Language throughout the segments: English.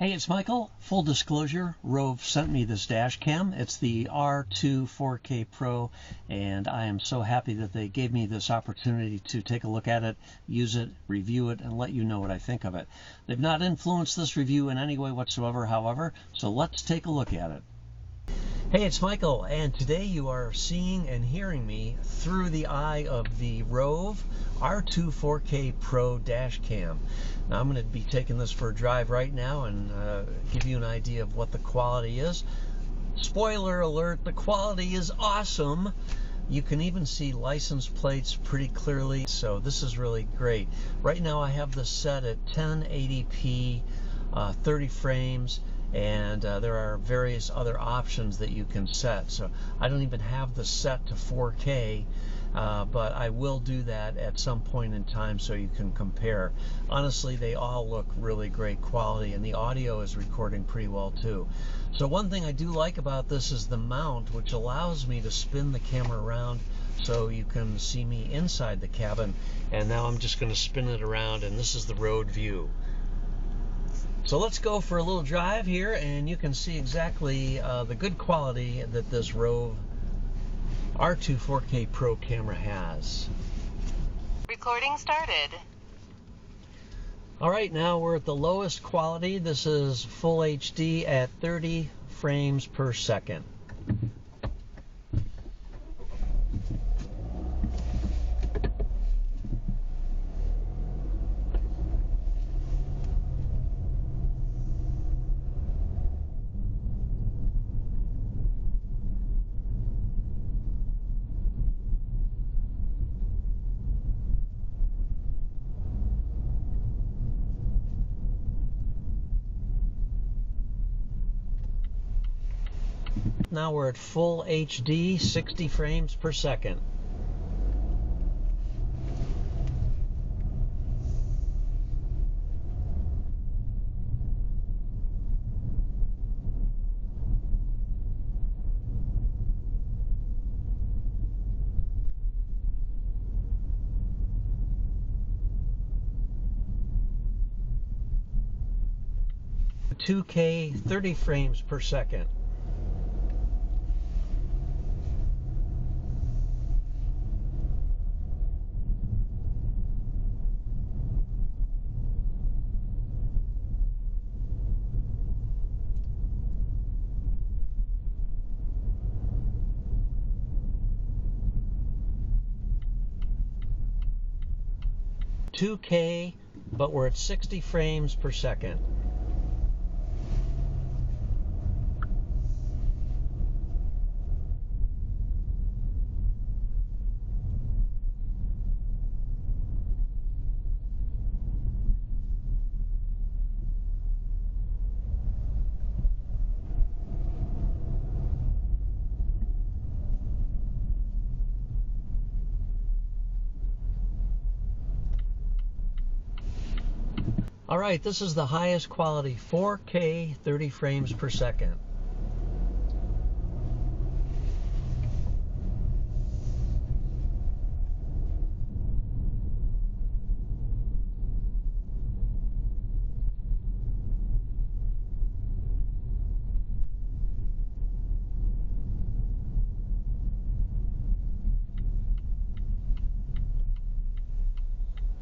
Hey, it's Michael. Full disclosure, Rove sent me this dash cam. It's the R2-4k Pro, and I am so happy that they gave me this opportunity to take a look at it, use it, review it, and let you know what I think of it. They've not influenced this review in any way whatsoever, however, so let's take a look at it. Hey, it's Michael, and today you are seeing and hearing me through the eye of the Rove R2-4k Pro dash cam. Now I'm going to be taking this for a drive right now and give you an idea of what the quality is. Spoiler alert, the quality is awesome. You can even see license plates pretty clearly, so this is really great. Right now I have this set at 1080p, 30 frames, and there are various other options that you can set. So I don't even have the set to 4K, but I will do that at some point in time so you can compare. Honestly, they all look really great quality, and the audio is recording pretty well too. So one thing I do like about this is the mount, which allows me to spin the camera around so you can see me inside the cabin. And now I'm just going to spin it around, and this is the road view. So let's go for a little drive here, and you can see exactly the good quality that this Rove R2-4k Pro camera has. Recording started. Alright, now we're at the lowest quality. This is full HD at 30 frames per second. Now we're at full HD, 60 frames per second. $2K, 30 frames per second. $2K, but we're at 60 frames per second. Alright, this is the highest quality, 4K, 30 frames per second.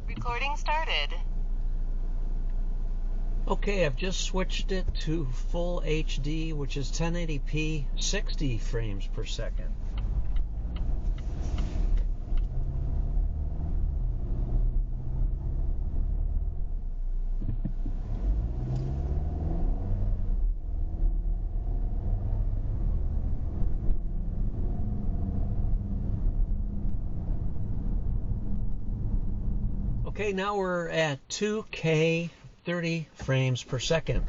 Recording started. Okay, I've just switched it to full HD, which is 1080p, 60 frames per second. Okay, now we're at 2K, 30 frames per second.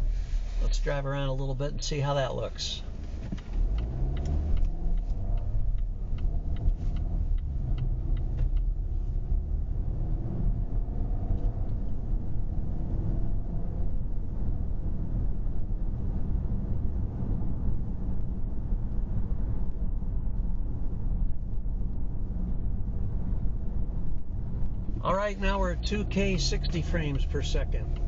Let's drive around a little bit and see how that looks. Alright, now we're at 2K 60 frames per second.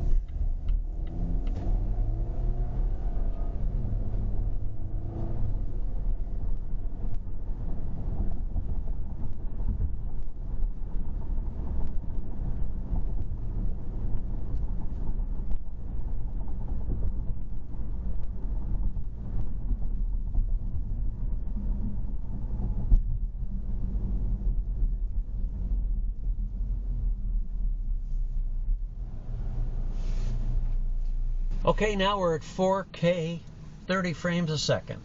Okay, now we're at 4K 30 frames a second.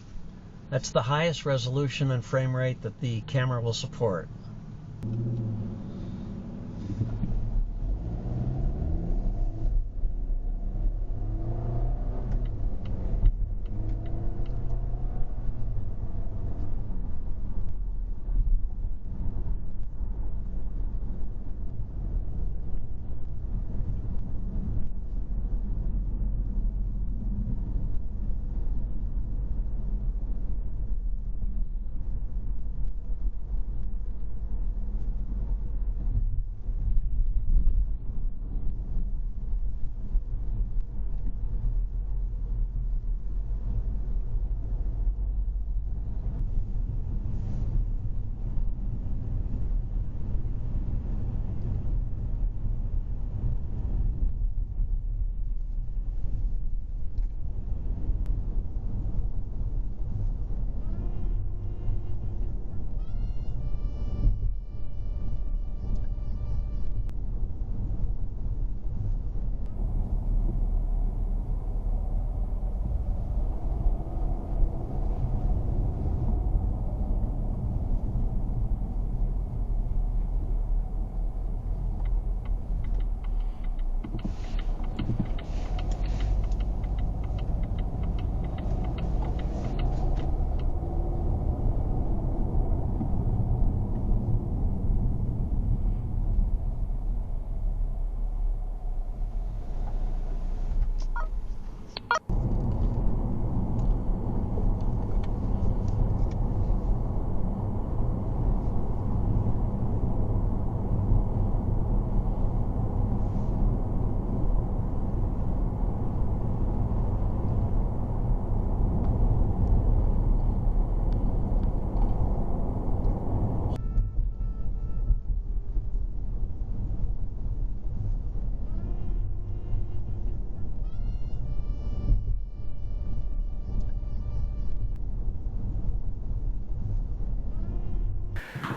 That's the highest resolution and frame rate that the camera will support.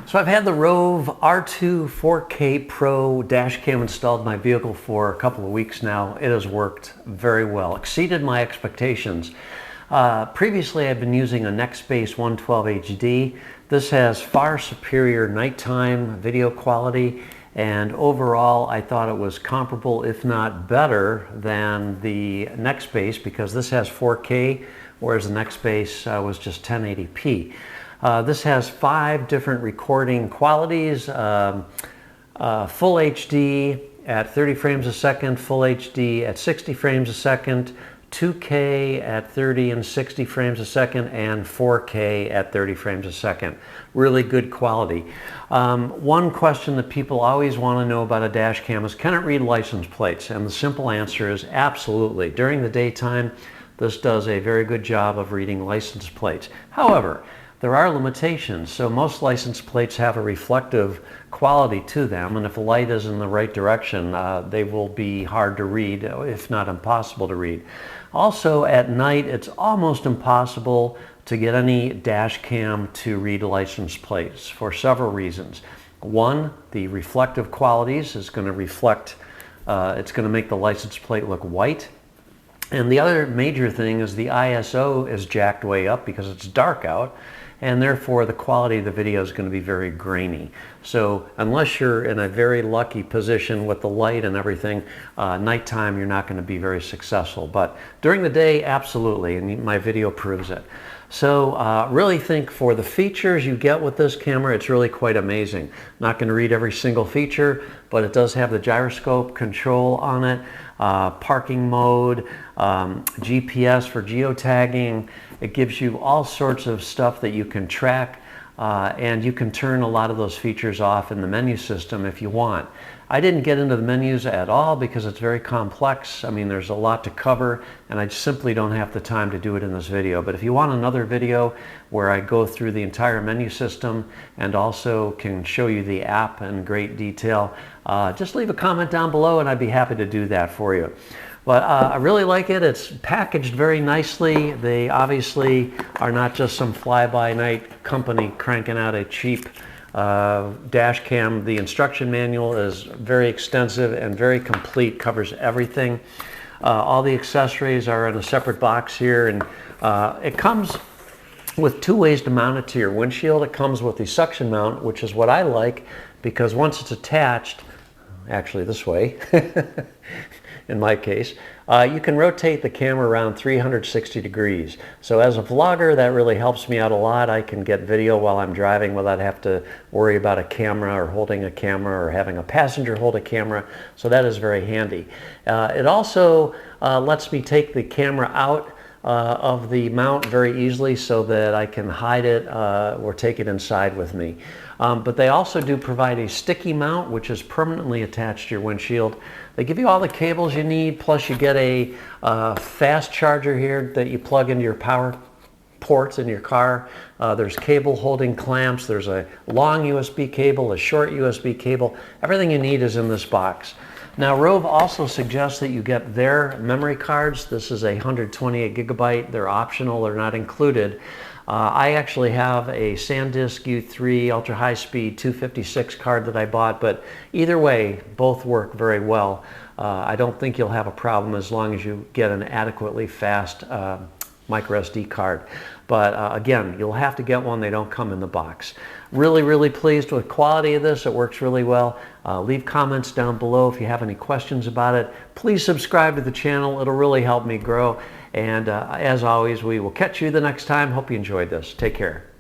So I've had the Rove R2-4k Pro Dashcam installed in my vehicle for a couple of weeks now. It has worked very well, exceeded my expectations. Previously I've been using a NextBase 112HD. This has far superior nighttime video quality, and overall I thought it was comparable, if not better, than the NextBase, because this has 4K, whereas the NextBase was just 1080p. This has 5 different recording qualities: full HD at 30 frames a second, full HD at 60 frames a second, 2K at 30 and 60 frames a second, and 4K at 30 frames a second. Really good quality. One question that people always want to know about a dash cam is, can it read license plates? And the simple answer is absolutely. During the daytime, this does a very good job of reading license plates. However, there are limitations. So most license plates have a reflective quality to them, and if the light is in the right direction, they will be hard to read, if not impossible to read. Also, at night, it's almost impossible to get any dash cam to read license plates for several reasons. One, the reflective qualities is going to reflect, it's going to make the license plate look white. And the other major thing is the ISO is jacked way up because it's dark out, and therefore the quality of the video is going to be very grainy. So unless you're in a very lucky position with the light and everything, nighttime you're not going to be very successful. But during the day, absolutely, and my video proves it. So really think for the features you get with this camera, it's really quite amazing. Not going to read every single feature, but it does have the gyroscope control on it, parking mode, GPS for geotagging. It gives you all sorts of stuff that you can track, and you can turn a lot of those features off in the menu system if you want. I didn't get into the menus at all because it's very complex. I mean, there's a lot to cover, and I simply don't have the time to do it in this video. But if you want another video where I go through the entire menu system and also can show you the app in great detail, just leave a comment down below and I'd be happy to do that for you. But I really like it. It's packaged very nicely. They obviously are not just some fly-by-night company cranking out a cheap dash cam. The instruction manual is very extensive and very complete, covers everything. All the accessories are in a separate box here, and it comes with two ways to mount it to your windshield. It comes with the suction mount, which is what I like, because once it's attached, actually this way, in my case, you can rotate the camera around 360 degrees. So as a vlogger, that really helps me out a lot. I can get video while I'm driving without having to worry about a camera or holding a camera or having a passenger hold a camera. So that is very handy. It also lets me take the camera out of the mount very easily so that I can hide it or take it inside with me. But they also do provide a sticky mount, which is permanently attached to your windshield. They give you all the cables you need, plus you get a fast charger here that you plug into your power ports in your car. There's cable holding clamps, there's a long USB cable, a short USB cable. Everything you need is in this box. Now, Rove also suggests that you get their memory cards. This is a 128 gigabyte. They're optional, they're not included. I actually have a SanDisk U3 ultra high speed 256 card that I bought, but either way, both work very well. I don't think you'll have a problem as long as you get an adequately fast micro SD card. But again, you'll have to get one. They don't come in the box. Really, really pleased with the quality of this. It works really well. Leave comments down below if you have any questions about it. Please subscribe to the channel. It'll really help me grow. And as always, we will catch you the next time. Hope you enjoyed this. Take care.